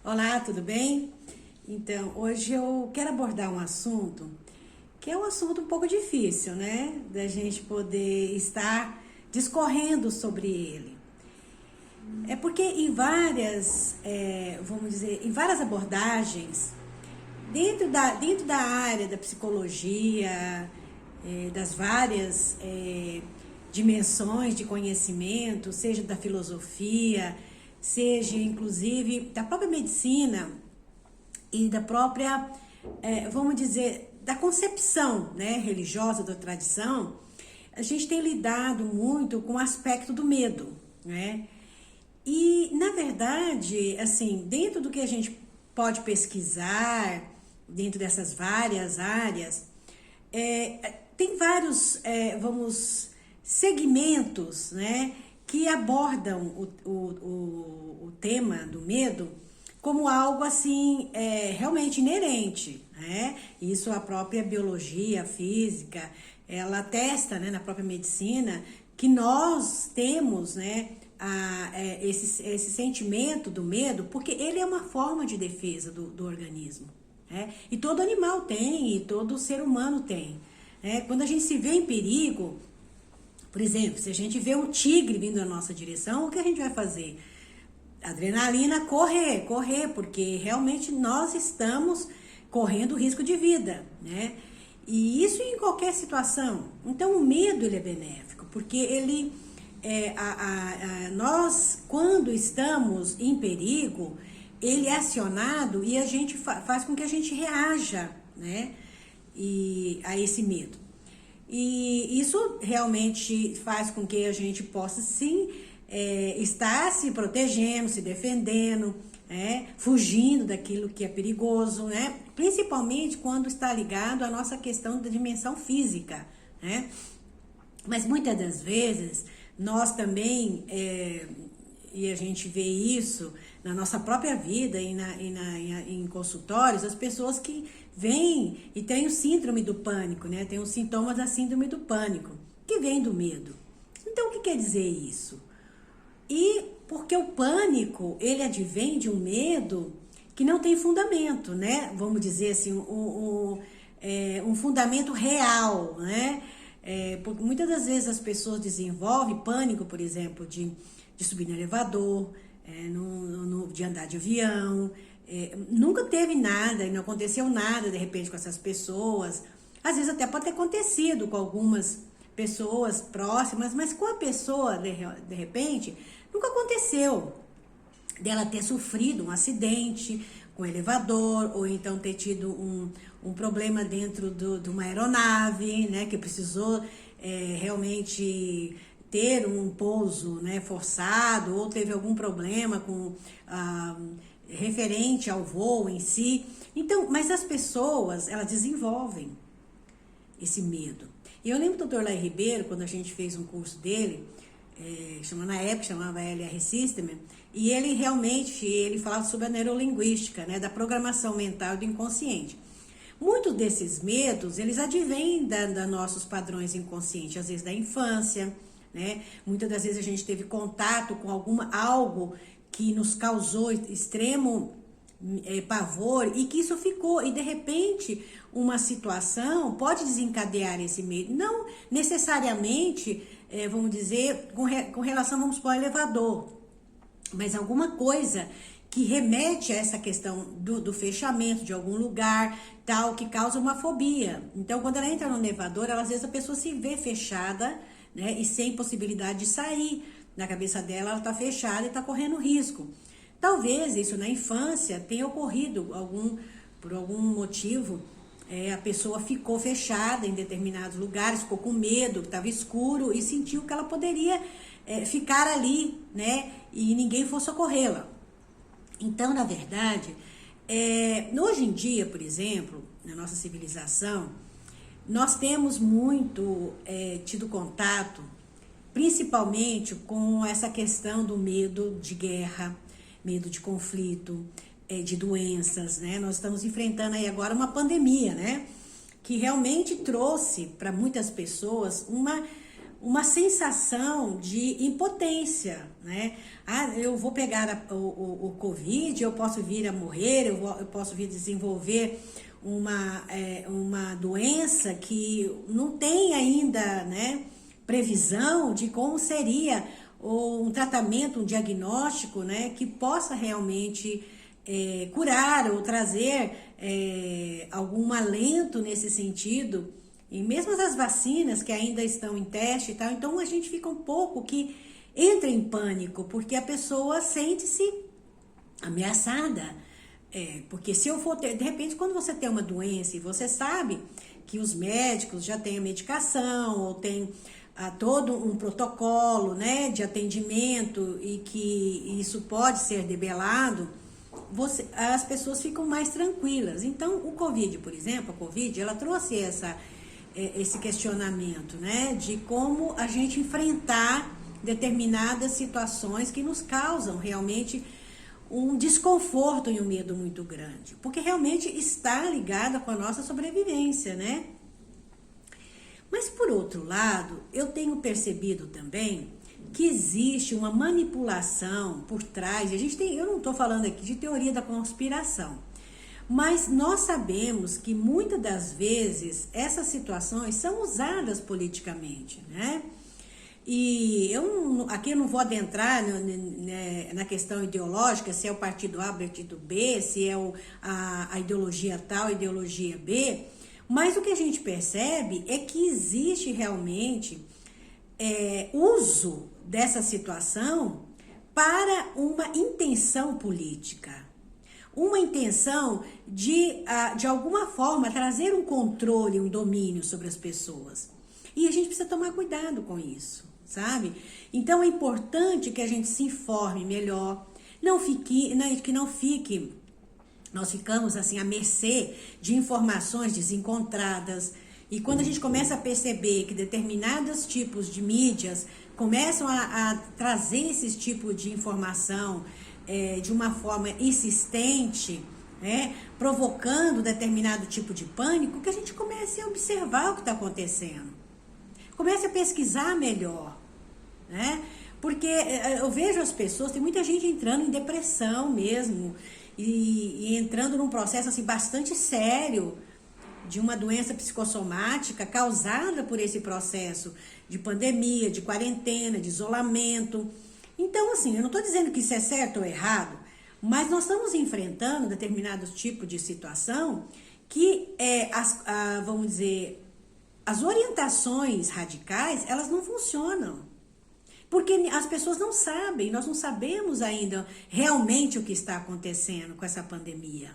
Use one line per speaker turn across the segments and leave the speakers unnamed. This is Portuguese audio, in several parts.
Olá, tudo bem? Então, hoje eu quero abordar um assunto que é um assunto um pouco difícil, né? Da gente poder estar discorrendo sobre ele. É porque em várias, vamos dizer, em várias abordagens, dentro da área da psicologia, das várias dimensões de conhecimento, seja da filosofia, seja inclusive da própria medicina e da própria, vamos dizer, da concepção, né, religiosa da tradição, a gente tem lidado muito com o aspecto do medo, né? E, na verdade, assim, dentro do que a gente pode pesquisar, dentro dessas várias áreas, tem vários, segmentos, né, que abordam o tema do medo como algo, assim, realmente inerente, né? Isso a própria biologia, a física, ela atesta, né, na própria medicina, que nós temos, né, esse sentimento do medo, porque ele é uma forma de defesa do organismo, né? E todo animal tem, e todo ser humano tem, né? Quando a gente se vê em perigo, por exemplo, se a gente vê um tigre vindo na nossa direção, o que a gente vai fazer? Adrenalina, correr, porque realmente nós estamos correndo risco de vida, né? E isso em qualquer situação. Então o medo ele é benéfico, porque ele nós, quando estamos em perigo, ele é acionado e a gente faz com que a gente reaja, né, a esse medo. E isso realmente faz com que a gente possa, sim, estar se protegendo, se defendendo, fugindo daquilo que é perigoso, né? Principalmente quando está ligado à nossa questão da dimensão física, né? Mas muitas das vezes nós também, e a gente vê isso na nossa própria vida e em consultórios, as pessoas que vêm e têm o síndrome do pânico, né? Tem os sintomas da síndrome do pânico, que vem do medo. Então, o que quer dizer isso? E porque o pânico, ele advém de um medo que não tem fundamento, né? Vamos dizer assim, um fundamento real, né? Porque muitas das vezes as pessoas desenvolvem pânico, por exemplo, de subir no elevador, de andar de avião, nunca teve nada e não aconteceu nada de repente com essas pessoas. Às vezes até pode ter acontecido com algumas pessoas próximas, mas com a pessoa, de repente, nunca aconteceu dela ter sofrido um acidente com o elevador, ou então ter tido um problema dentro de uma aeronave, né, que precisou realmente ter um pouso, né, forçado, ou teve algum problema referente ao voo em si. Então, mas as pessoas, elas desenvolvem esse medo. E eu lembro do Dr. Lai Ribeiro, quando a gente fez um curso dele, na época chamava LR System, e ele realmente falava sobre a neurolinguística, né, da programação mental do inconsciente. Muitos desses medos, eles advêm da nossos padrões inconscientes, às vezes da infância, né? Muitas das vezes a gente teve contato com algo que nos causou extremo pavor e que isso ficou, e de repente uma situação pode desencadear esse medo, não necessariamente, vamos dizer, com relação, vamos supor, ao elevador, mas alguma coisa que remete a essa questão do fechamento de algum lugar, tal, que causa uma fobia. Então, quando ela entra no elevador, às vezes a pessoa se vê fechada, né, e sem possibilidade de sair. Na cabeça dela, ela está fechada e está correndo risco. Talvez isso na infância tenha ocorrido por algum motivo, a pessoa ficou fechada em determinados lugares, ficou com medo, que estava escuro e sentiu que ela poderia ficar ali, né, e ninguém fosse socorrê-la. Então, na verdade, hoje em dia, por exemplo, na nossa civilização, nós temos muito tido contato, principalmente com essa questão do medo de guerra, medo de conflito, de doenças, né? Nós estamos enfrentando aí agora uma pandemia, né? Que realmente trouxe para muitas pessoas uma sensação de impotência, né? Ah, eu vou pegar o Covid, eu posso vir a morrer, eu posso vir desenvolver uma doença que não tem ainda, né, previsão de como seria ou um tratamento, um diagnóstico, né, que possa realmente curar ou trazer algum alento nesse sentido. E mesmo as vacinas que ainda estão em teste e tal, então a gente fica um pouco que entra em pânico, porque a pessoa sente-se ameaçada. Porque se eu for ter, de repente, quando você tem uma doença e você sabe que os médicos já têm a medicação ou tem todo um protocolo, né, de atendimento e que isso pode ser debelado, as pessoas ficam mais tranquilas. Então, o Covid, por exemplo, a Covid, ela trouxe esse questionamento, né, de como a gente enfrentar determinadas situações que nos causam realmente um desconforto e um medo muito grande, porque realmente está ligada com a nossa sobrevivência, né? Mas por outro lado, eu tenho percebido também que existe uma manipulação por trás. Eu não estou falando aqui de teoria da conspiração, mas nós sabemos que muitas das vezes essas situações são usadas politicamente, né? E aqui eu não vou adentrar na questão ideológica, se é o partido A, o partido B, se é a ideologia tal, a ideologia B, mas o que a gente percebe é que existe realmente uso dessa situação para uma intenção política. Uma intenção de alguma forma, trazer um controle, um domínio sobre as pessoas. E a gente precisa tomar cuidado com isso, sabe? Então, é importante que a gente se informe melhor, nós ficamos assim à mercê de informações desencontradas. E quando a gente começa a perceber que determinados tipos de mídias começam a trazer esses tipos de informação de uma forma insistente, né, provocando determinado tipo de pânico, que a gente comece a observar o que está acontecendo. Comece a pesquisar melhor, né? Porque eu vejo as pessoas, tem muita gente entrando em depressão mesmo, e entrando num processo assim, bastante sério, de uma doença psicossomática causada por esse processo de pandemia, de quarentena, de isolamento. Então, assim, eu não estou dizendo que isso é certo ou errado, mas nós estamos enfrentando determinados tipos de situação que, vamos dizer, as orientações radicais, elas não funcionam. Porque as pessoas não sabem, nós não sabemos ainda realmente o que está acontecendo com essa pandemia.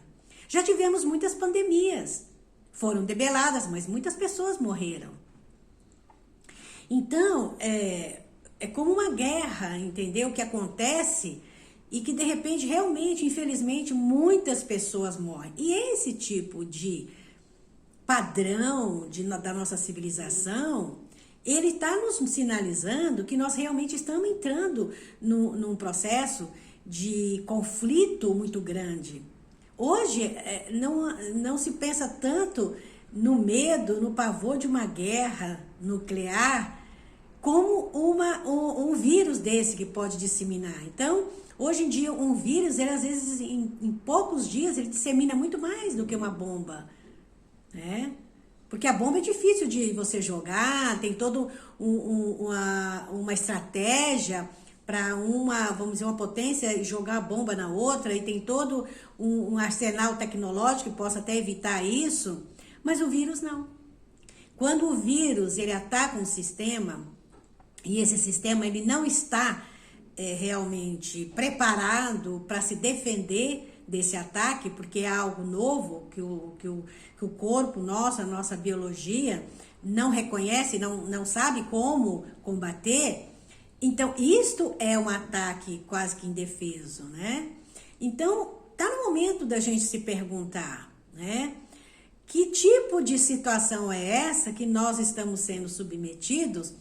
Já tivemos muitas pandemias, foram debeladas, mas muitas pessoas morreram. Então, é como uma guerra, entendeu? Que acontece e que de repente, realmente, infelizmente, muitas pessoas morrem. E esse tipo de padrão da nossa civilização, ele está nos sinalizando que nós realmente estamos entrando num processo de conflito muito grande. Hoje, não se pensa tanto no medo, no pavor de uma guerra nuclear, como um vírus desse que pode disseminar. Então, hoje em dia, um vírus, ele às vezes, em poucos dias, ele dissemina muito mais do que uma bomba, né? Porque a bomba é difícil de você jogar, tem toda uma estratégia para vamos dizer, uma potência jogar a bomba na outra, e tem todo um arsenal tecnológico que possa até evitar isso, mas o vírus não. Quando o vírus ele ataca um sistema, e esse sistema ele não está realmente preparado para se defender desse ataque, porque é algo novo que o corpo nosso, a nossa biologia não reconhece, não sabe como combater. Então, isto é um ataque quase que indefeso, né? Então, tá no momento da gente se perguntar, né? Que tipo de situação é essa que nós estamos sendo submetidos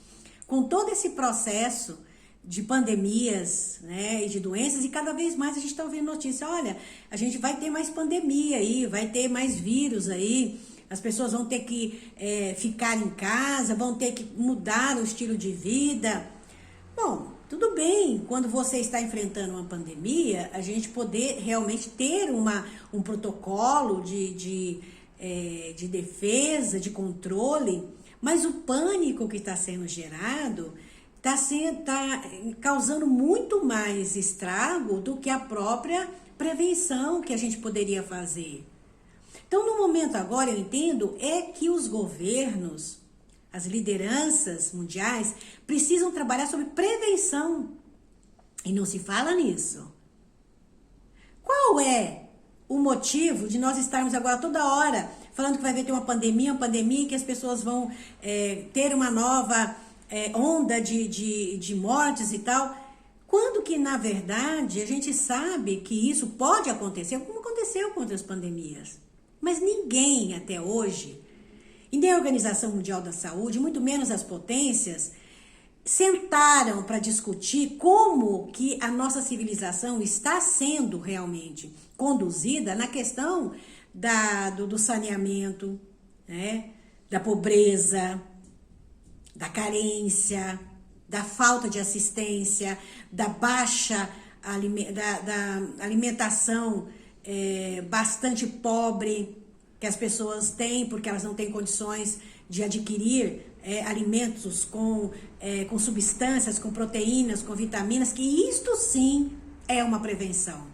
com todo esse processo de pandemias, né, e de doenças, e cada vez mais a gente está ouvindo notícia, olha, a gente vai ter mais pandemia aí, vai ter mais vírus aí, as pessoas vão ter que ficar em casa, vão ter que mudar o estilo de vida. Bom, tudo bem, quando você está enfrentando uma pandemia, a gente poder realmente ter um protocolo de defesa, de controle, mas o pânico que está sendo gerado está causando muito mais estrago do que a própria prevenção que a gente poderia fazer. Então, no momento agora, eu entendo, é que os governos, as lideranças mundiais, precisam trabalhar sobre prevenção. E não se fala nisso. Qual é o motivo de nós estarmos agora toda hora falando que vai ter uma pandemia, que as pessoas vão ter uma nova onda de mortes e tal, quando que, na verdade, a gente sabe que isso pode acontecer, como aconteceu com outras pandemias. Mas ninguém, até hoje, e nem a Organização Mundial da Saúde, muito menos as potências, sentaram para discutir como que a nossa civilização está sendo realmente conduzida na questão do saneamento, né, da pobreza, da carência, da falta de assistência, da baixa da alimentação bastante pobre que as pessoas têm, porque elas não têm condições de adquirir alimentos com substâncias, com proteínas, com vitaminas, que isto sim é uma prevenção.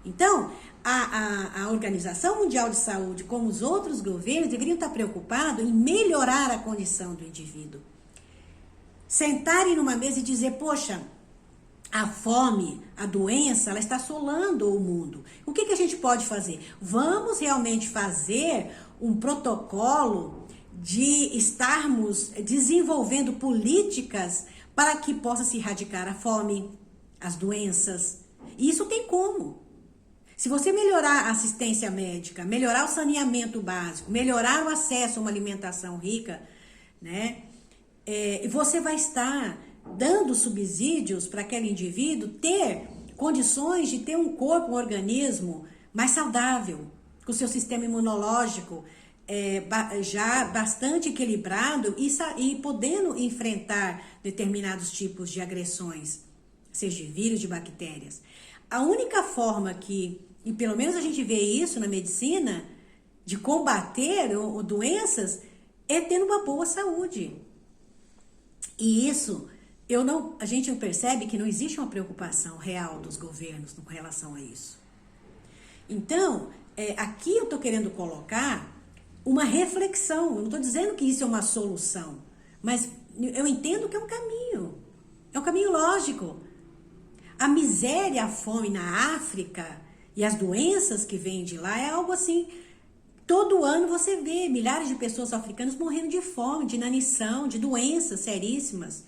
Então, a Organização Mundial de Saúde, como os outros governos, deveriam estar preocupados em melhorar a condição do indivíduo. Sentarem numa mesa e dizer, poxa, a fome, a doença, ela está assolando o mundo. O que a gente pode fazer? Vamos realmente fazer um protocolo de estarmos desenvolvendo políticas para que possa se erradicar a fome, as doenças. E isso tem como. Se você melhorar a assistência médica, melhorar o saneamento básico, melhorar o acesso a uma alimentação rica, né? Você vai estar dando subsídios para aquele indivíduo ter condições de ter um corpo, um organismo mais saudável, com o seu sistema imunológico já bastante equilibrado e podendo enfrentar determinados tipos de agressões, seja de vírus, de bactérias. A única forma e pelo menos a gente vê isso na medicina, de combater doenças, é tendo uma boa saúde. E isso, a gente percebe que não existe uma preocupação real dos governos com relação a isso. Então, aqui eu estou querendo colocar uma reflexão. Eu não estou dizendo que isso é uma solução, mas eu entendo que é um caminho lógico. A miséria, a fome na África e as doenças que vêm de lá é algo assim. Todo ano você vê milhares de pessoas africanas morrendo de fome, de inanição, de doenças seríssimas.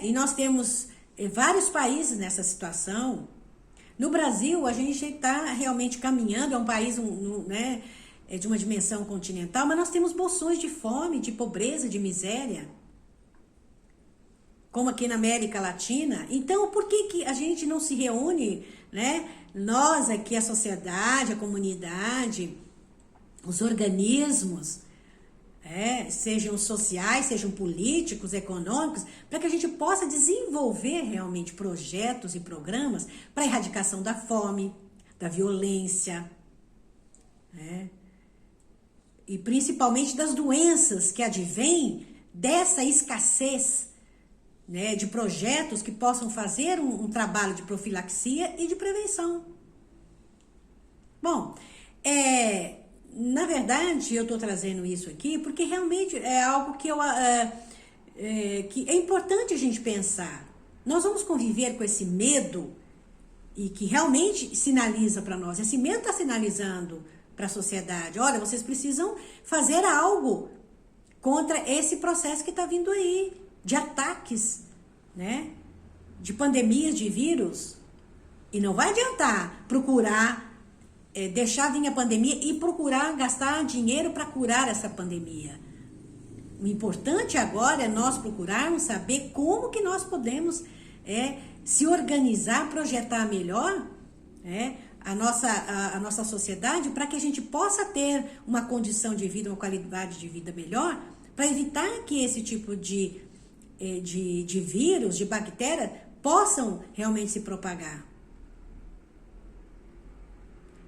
E nós temos vários países nessa situação. No Brasil, a gente está realmente caminhando, é um país de uma dimensão continental, mas nós temos bolsões de fome, de pobreza, de miséria, como aqui na América Latina. Então, por que a gente não se reúne, né? Nós aqui, a sociedade, a comunidade, os organismos, sejam sociais, sejam políticos, econômicos, para que a gente possa desenvolver realmente projetos e programas para a erradicação da fome, da violência, e principalmente das doenças que advêm dessa escassez, de projetos que possam fazer um trabalho de profilaxia e de prevenção. Bom, na verdade, eu estou trazendo isso aqui porque realmente é algo que que é importante a gente pensar. Nós vamos conviver com esse medo e que realmente sinaliza para nós. Esse medo está sinalizando para a sociedade. Olha, vocês precisam fazer algo contra esse processo que está vindo aí, de ataques, de pandemias, de vírus. E não vai adiantar procurar deixar vir a pandemia e procurar gastar dinheiro para curar essa pandemia. O importante agora é nós procurarmos saber como que nós podemos se organizar, projetar melhor a nossa sociedade para que a gente possa ter uma condição de vida, uma qualidade de vida melhor, para evitar que esse tipo de vírus, de bactéria, possam realmente se propagar.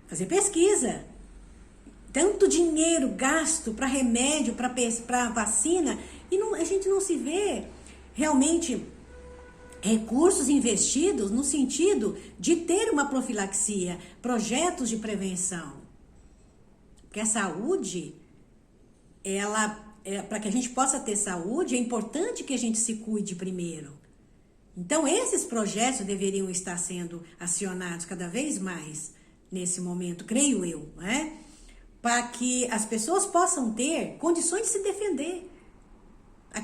Fazer pesquisa. Tanto dinheiro gasto para remédio, para vacina, e a gente não se vê realmente recursos investidos no sentido de ter uma profilaxia, projetos de prevenção. Porque a saúde, para que a gente possa ter saúde, é importante que a gente se cuide primeiro. Então, esses projetos deveriam estar sendo acionados cada vez mais nesse momento, creio eu, né? Para que as pessoas possam ter condições de se defender.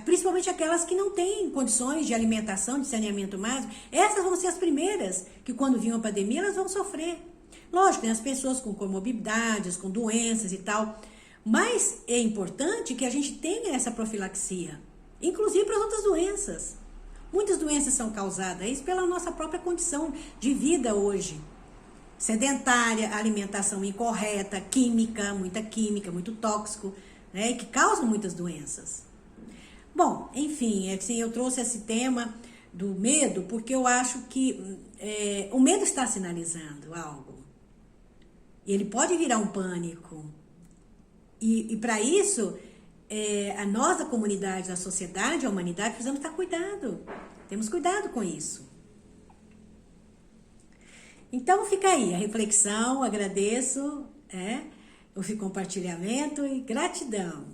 Principalmente aquelas que não têm condições de alimentação, de saneamento básico. Essas vão ser as primeiras que, quando vir uma pandemia, elas vão sofrer. Lógico, tem as pessoas com comorbidades, com doenças e tal. Mas é importante que a gente tenha essa profilaxia, inclusive para as outras doenças. Muitas doenças são causadas pela nossa própria condição de vida hoje. Sedentária, alimentação incorreta, muito tóxico, né, que causam muitas doenças. Bom, enfim, assim, eu trouxe esse tema do medo porque eu acho que o medo está sinalizando algo. E ele pode virar um pânico. E para isso, nós, a comunidade, a sociedade, a humanidade, precisamos estar cuidado. Temos cuidado com isso. Então fica aí a reflexão, agradeço o compartilhamento e gratidão.